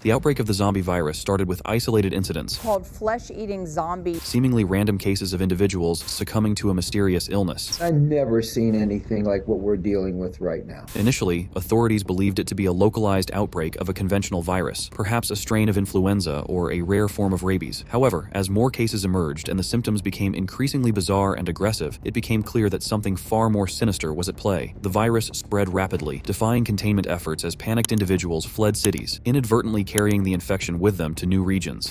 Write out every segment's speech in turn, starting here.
The outbreak of the zombie virus started with isolated incidents called flesh-eating zombies, seemingly random cases of individuals succumbing to a mysterious illness. I've never seen anything like what we're dealing with right now. Initially, authorities believed it to be a localized outbreak of a conventional virus, perhaps a strain of influenza or a rare form of rabies. However, as more cases emerged and the symptoms became increasingly bizarre and aggressive, it became clear that something far more sinister was at play. The virus spread rapidly, defying containment efforts as panicked individuals fled cities, inadvertently carrying the infection with them to new regions.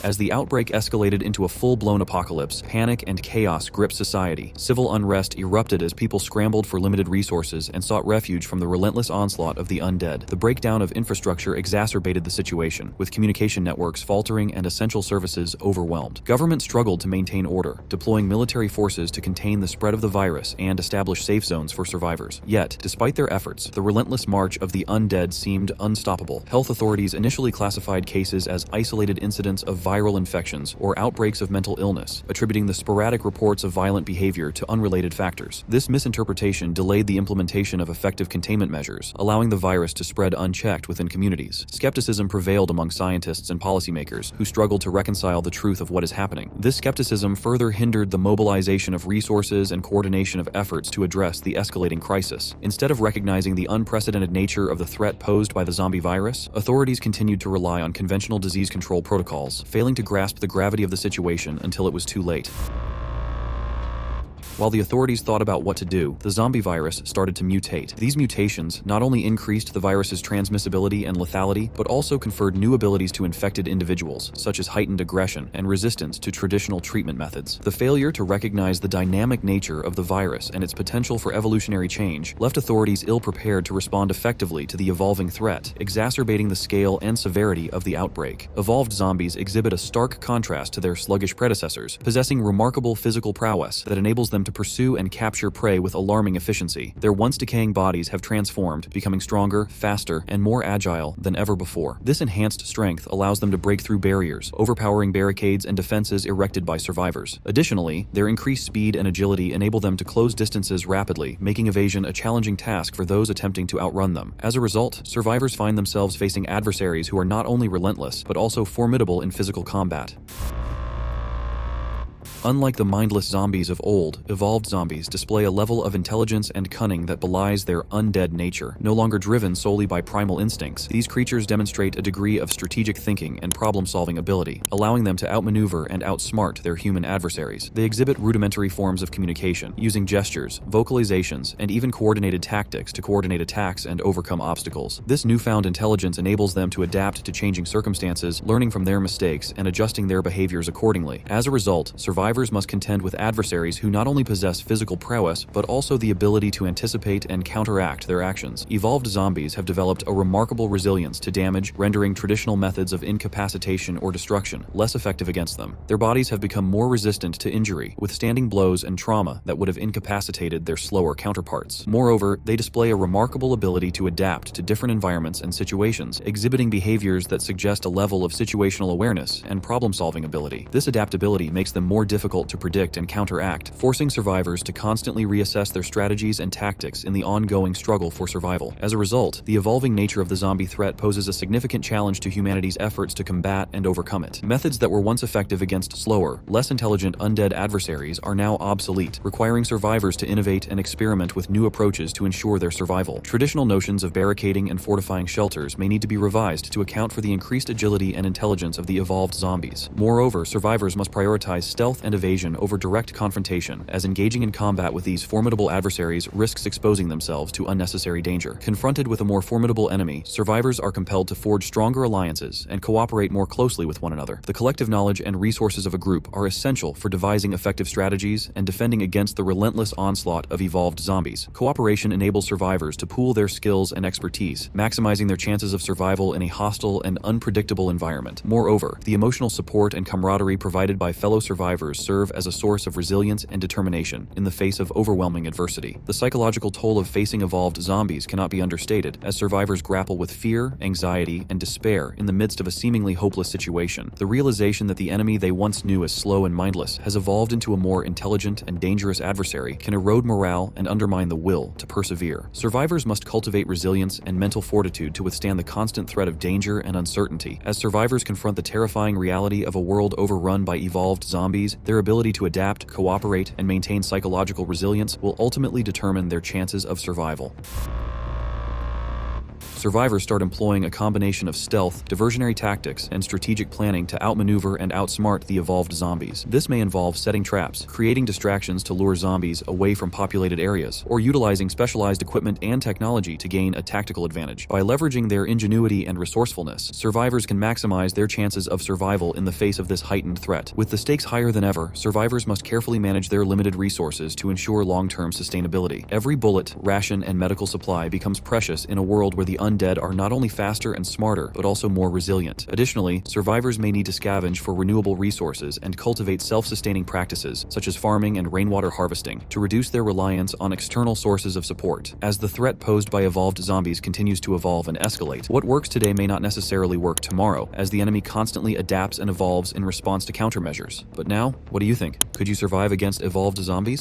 As the outbreak escalated into a full-blown apocalypse, panic and chaos gripped society. Civil unrest erupted as people scrambled for limited resources and sought refuge from the relentless onslaught of the undead. The breakdown of infrastructure exacerbated the situation, with communication networks faltering and essential services overwhelmed. Government struggled to maintain order, deploying military forces to contain the spread of the virus and establish safe zones for survivors. Yet, despite their efforts, the relentless march of the undead seemed unstoppable. Health authorities initially classified cases as isolated incidents of viral infections or outbreaks of mental illness, attributing the sporadic reports of violent behavior to unrelated factors. This misinterpretation delayed the implementation of effective containment measures, allowing the virus to spread unchecked within communities. Skepticism prevailed among scientists and policymakers, who struggled to reconcile the truth of what is happening. This skepticism further hindered the mobilization of resources and coordination of efforts to address the escalating crisis. Instead of recognizing the unprecedented nature of the threat posed by the zombie virus, authorities continued to rely on conventional disease control protocols, failing to grasp the gravity of the situation until it was too late. While the authorities thought about what to do, the zombie virus started to mutate. These mutations not only increased the virus's transmissibility and lethality, but also conferred new abilities to infected individuals, such as heightened aggression and resistance to traditional treatment methods. The failure to recognize the dynamic nature of the virus and its potential for evolutionary change left authorities ill-prepared to respond effectively to the evolving threat, exacerbating the scale and severity of the outbreak. Evolved zombies exhibit a stark contrast to their sluggish predecessors, possessing remarkable physical prowess that enables them to pursue and capture prey with alarming efficiency. Their once decaying bodies have transformed, becoming stronger, faster, and more agile than ever before. This enhanced strength allows them to break through barriers, overpowering barricades and defenses erected by survivors. Additionally, their increased speed and agility enable them to close distances rapidly, making evasion a challenging task for those attempting to outrun them. As a result, survivors find themselves facing adversaries who are not only relentless, but also formidable in physical combat. Unlike the mindless zombies of old, evolved zombies display a level of intelligence and cunning that belies their undead nature. No longer driven solely by primal instincts, these creatures demonstrate a degree of strategic thinking and problem-solving ability, allowing them to outmaneuver and outsmart their human adversaries. They exhibit rudimentary forms of communication, using gestures, vocalizations, and even coordinated tactics to coordinate attacks and overcome obstacles. This newfound intelligence enables them to adapt to changing circumstances, learning from their mistakes and adjusting their behaviors accordingly. As a result, survivors must contend with adversaries who not only possess physical prowess, but also the ability to anticipate and counteract their actions. Evolved zombies have developed a remarkable resilience to damage, rendering traditional methods of incapacitation or destruction less effective against them. Their bodies have become more resistant to injury, withstanding blows and trauma that would have incapacitated their slower counterparts. Moreover, they display a remarkable ability to adapt to different environments and situations, exhibiting behaviors that suggest a level of situational awareness and problem-solving ability. This adaptability makes them more difficult to predict and counteract, forcing survivors to constantly reassess their strategies and tactics in the ongoing struggle for survival. As a result, the evolving nature of the zombie threat poses a significant challenge to humanity's efforts to combat and overcome it. Methods that were once effective against slower, less intelligent undead adversaries are now obsolete, requiring survivors to innovate and experiment with new approaches to ensure their survival. Traditional notions of barricading and fortifying shelters may need to be revised to account for the increased agility and intelligence of the evolved zombies. Moreover, survivors must prioritize stealth and evasion over direct confrontation, as engaging in combat with these formidable adversaries risks exposing themselves to unnecessary danger. Confronted with a more formidable enemy, survivors are compelled to forge stronger alliances and cooperate more closely with one another. The collective knowledge and resources of a group are essential for devising effective strategies and defending against the relentless onslaught of evolved zombies. Cooperation enables survivors to pool their skills and expertise, maximizing their chances of survival in a hostile and unpredictable environment. Moreover, the emotional support and camaraderie provided by fellow survivors serve as a source of resilience and determination in the face of overwhelming adversity. The psychological toll of facing evolved zombies cannot be understated, as survivors grapple with fear, anxiety, and despair in the midst of a seemingly hopeless situation. The realization that the enemy they once knew as slow and mindless has evolved into a more intelligent and dangerous adversary can erode morale and undermine the will to persevere. Survivors must cultivate resilience and mental fortitude to withstand the constant threat of danger and uncertainty. As survivors confront the terrifying reality of a world overrun by evolved zombies, their ability to adapt, cooperate, and maintain psychological resilience will ultimately determine their chances of survival. Survivors start employing a combination of stealth, diversionary tactics, and strategic planning to outmaneuver and outsmart the evolved zombies. This may involve setting traps, creating distractions to lure zombies away from populated areas, or utilizing specialized equipment and technology to gain a tactical advantage. By leveraging their ingenuity and resourcefulness, survivors can maximize their chances of survival in the face of this heightened threat. With the stakes higher than ever, survivors must carefully manage their limited resources to ensure long-term sustainability. Every bullet, ration, and medical supply becomes precious in a world where the undead are not only faster and smarter, but also more resilient. Additionally, survivors may need to scavenge for renewable resources and cultivate self-sustaining practices, such as farming and rainwater harvesting, to reduce their reliance on external sources of support. As the threat posed by evolved zombies continues to evolve and escalate, what works today may not necessarily work tomorrow, as the enemy constantly adapts and evolves in response to countermeasures. But now, what do you think? Could you survive against evolved zombies?